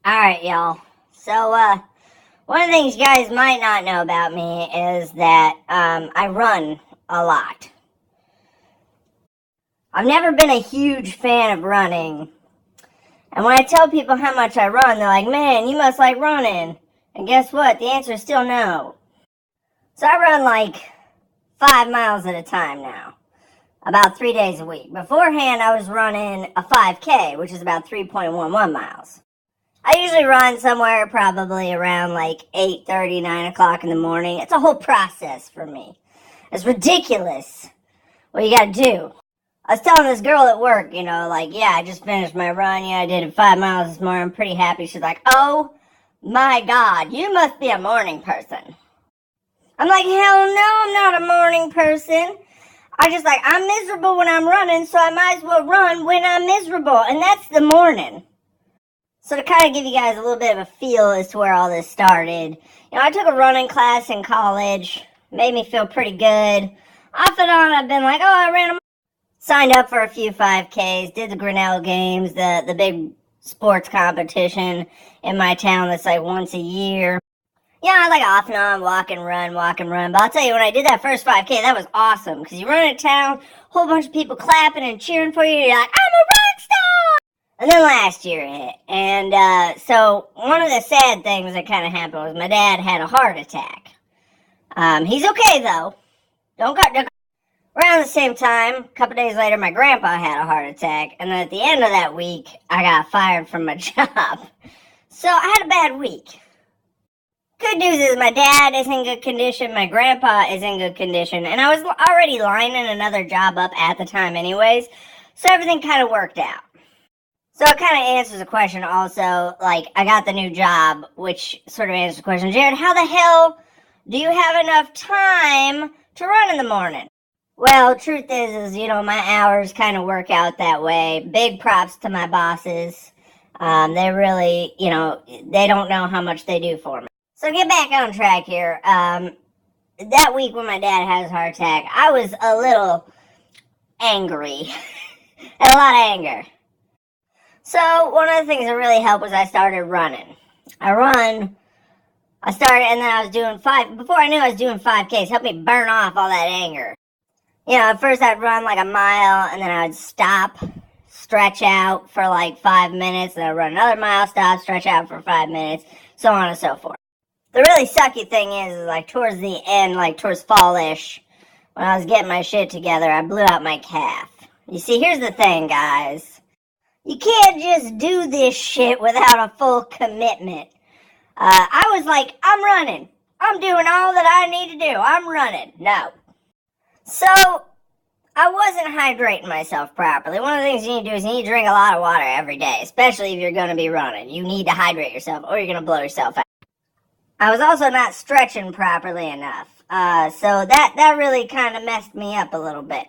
Alright, y'all. So, one of the things you guys might not know about me is that, I run a lot. I've never been a huge fan of running. And when I tell people how much I run, they're like, man, you must like running. And guess what? The answer is still no. So I run like 5 miles at a time now. About 3 days a week. Beforehand, I was running a 5K, which is about 3.11 miles. I usually run somewhere probably around like 8:30, 9 o'clock in the morning. It's a whole process for me. It's ridiculous what you gotta do. I was telling this girl at work, yeah, I just finished my run. Yeah, I did it 5 miles this morning. I'm pretty happy. She's like, oh my God, you must be a morning person. I'm like, hell no, I'm not a morning person. I'm miserable when I'm running, so I might as well run when I'm miserable. And that's the morning. So to kind of give you guys a little bit of a feel as to where all this started, I took a running class in college, made me feel pretty good. Off and on, I've been like, signed up for a few 5Ks, did the Grinnell Games, the big sports competition in my town that's like once a year. Yeah, like off and on, walk and run. But I'll tell you, when I did that first 5K, that was awesome. Because you run in town, whole bunch of people clapping and cheering for you, and you're like, I'm a rock star! And then last year hit. And so one of the sad things that kind of happened was my dad had a heart attack. He's okay, though. Around the same time, a couple days later, my grandpa had a heart attack. And then at the end of that week, I got fired from my job. So I had a bad week. Good news is my dad is in good condition, my grandpa is in good condition, and I was already lining another job up at the time anyways, so everything kind of worked out. So it kind of answers the question also, like, I got the new job, which sort of answers the question, Jared, how the hell do you have enough time to run in the morning? Well, truth is my hours kind of work out that way. Big props to my bosses. They really, they don't know how much they do for me. So get back on track here. That week when my dad had his heart attack, I was a little angry. Had a lot of anger. So one of the things that really helped was I started running. And then I was doing before I knew I was doing 5Ks, helped me burn off all that anger. At first I'd run like a mile, and then I would stop, stretch out for like 5 minutes, then I'd run another mile, stop, stretch out for 5 minutes, so on and so forth. The really sucky thing is like towards the end, like towards fall-ish, when I was getting my shit together, I blew out my calf. You see, here's the thing, guys. You can't just do this shit without a full commitment. I was like, I'm running. I'm doing all that I need to do. I'm running. No. So, I wasn't hydrating myself properly. One of the things you need to do is you need to drink a lot of water every day, especially if you're going to be running. You need to hydrate yourself or you're going to blow yourself out. I was also not stretching properly enough. So that really kind of messed me up a little bit.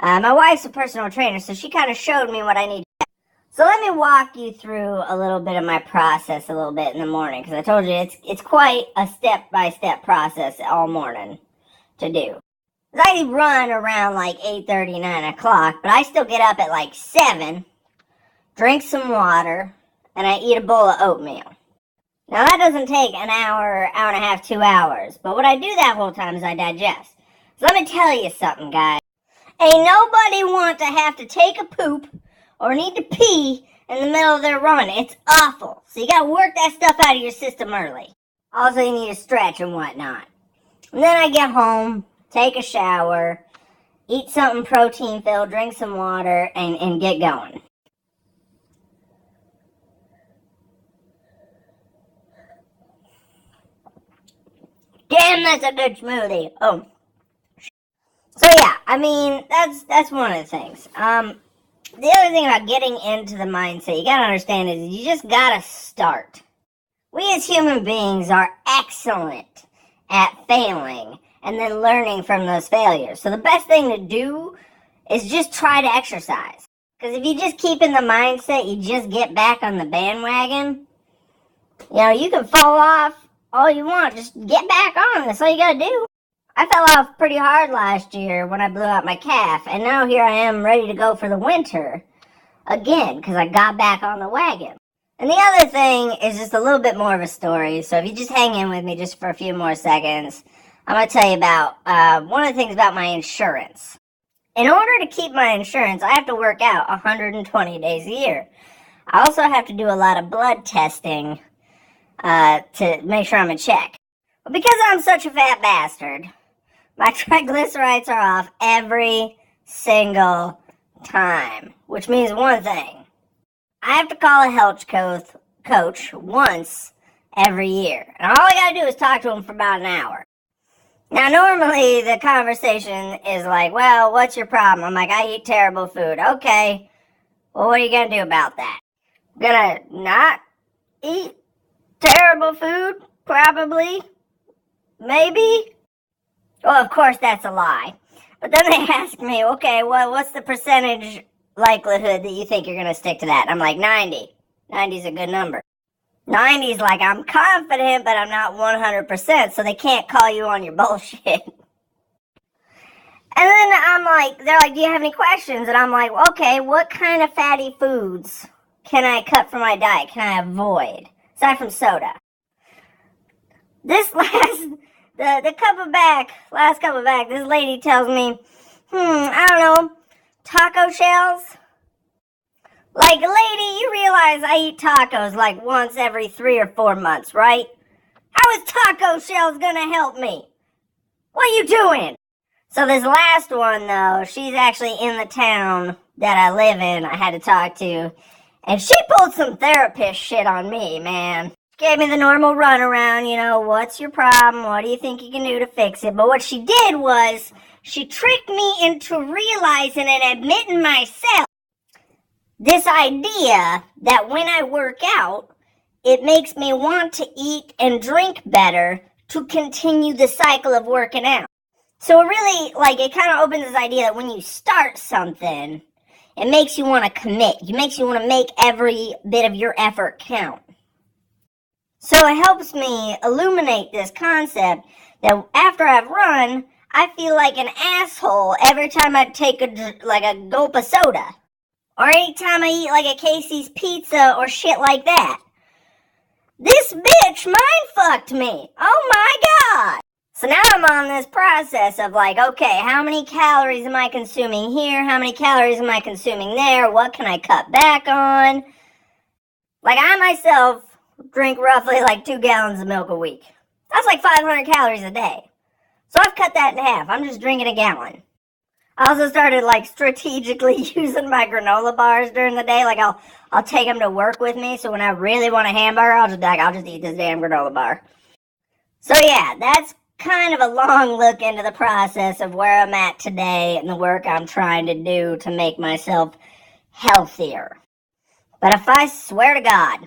My wife's a personal trainer, so she kind of showed me what I need to do. So let me walk you through a little bit of my process a little bit in the morning, because I told you it's quite a step-by-step process all morning to do. I run around like 8:30, 9 o'clock, but I still get up at like 7, drink some water, and I eat a bowl of oatmeal. Now that doesn't take an hour, hour and a half, 2 hours, but what I do that whole time is I digest. So let me tell you something, guys. Ain't nobody want to have to take a poop or need to pee in the middle of their run. It's awful. So you gotta work that stuff out of your system early. Also, you need to stretch and whatnot. And then I get home, take a shower, eat something protein-filled, drink some water, and get going. Damn, that's a good smoothie. Oh. So yeah, that's one of the things. The other thing about getting into the mindset, you gotta understand is you just gotta start. We as human beings are excellent at failing and then learning from those failures. So the best thing to do is just try to exercise. Because if you just keep in the mindset, you just get back on the bandwagon, you can fall off all you want. Just get back on. That's all you gotta do. I fell off pretty hard last year when I blew out my calf, and now here I am ready to go for the winter again because I got back on the wagon. And the other thing is just a little bit more of a story. So if you just hang in with me just for a few more seconds, I'm going to tell you about one of the things about my insurance. In order to keep my insurance, I have to work out 120 days a year. I also have to do a lot of blood testing to make sure I'm in check. But because I'm such a fat bastard, my triglycerides are off every single time. Which means one thing. I have to call a health coach once every year. And all I gotta do is talk to him for about an hour. Now, normally the conversation is like, well, what's your problem? I'm like, I eat terrible food. Okay, well, what are you gonna do about that? Gonna not eat terrible food? Probably. Maybe. Well, of course, that's a lie. But then they ask me, okay, well, what's the percentage likelihood that you think you're gonna stick to that? I'm like, 90. 90's a good number. 90's like, I'm confident, but I'm not 100%, so they can't call you on your bullshit. And then I'm like, they're like, do you have any questions? And I'm like, okay, what kind of fatty foods can I cut from my diet? Can I avoid? Aside from soda. This last cup of back, this lady tells me, I don't know, taco shells? Like, lady, you realize I eat tacos like once every 3 or 4 months, right? How is taco shells gonna help me? What are you doing? So this last one, though, she's actually in the town that I live in, I had to talk to, and she pulled some therapist shit on me, man. Gave me the normal runaround, you know, what's your problem? What do you think you can do to fix it? But what she did was, she tricked me into realizing and admitting myself this idea that when I work out, it makes me want to eat and drink better to continue the cycle of working out. So it really, like, it kind of opens this idea that when you start something, it makes you want to commit. It makes you want to make every bit of your effort count. So it helps me illuminate this concept that after I've run, I feel like an asshole every time I take a gulp of soda. Or anytime I eat like a Casey's pizza or shit like that. This bitch mind-fucked me. Oh my god. So now I'm on this process of like, okay, how many calories am I consuming here? How many calories am I consuming there? What can I cut back on? Like, I myself drink roughly like 2 gallons of milk a week. That's like 500 calories a day. So I've cut that in half. I'm just drinking a gallon. I also started like strategically using my granola bars during the day. Like I'll take them to work with me. So when I really want a hamburger, I'll just eat this damn granola bar. So yeah, that's kind of a long look into the process of where I'm at today and the work I'm trying to do to make myself healthier. But if I swear to God,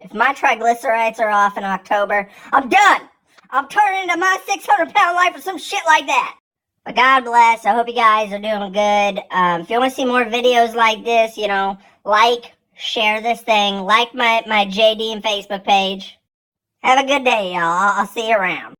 if my triglycerides are off in October, I'm done. I'm turning into my 600-pound life or some shit like that. But God bless. I hope you guys are doing good. If you want to see more videos like this, you know, like, share this thing, like my JD and Facebook page. Have a good day, y'all. I'll see you around.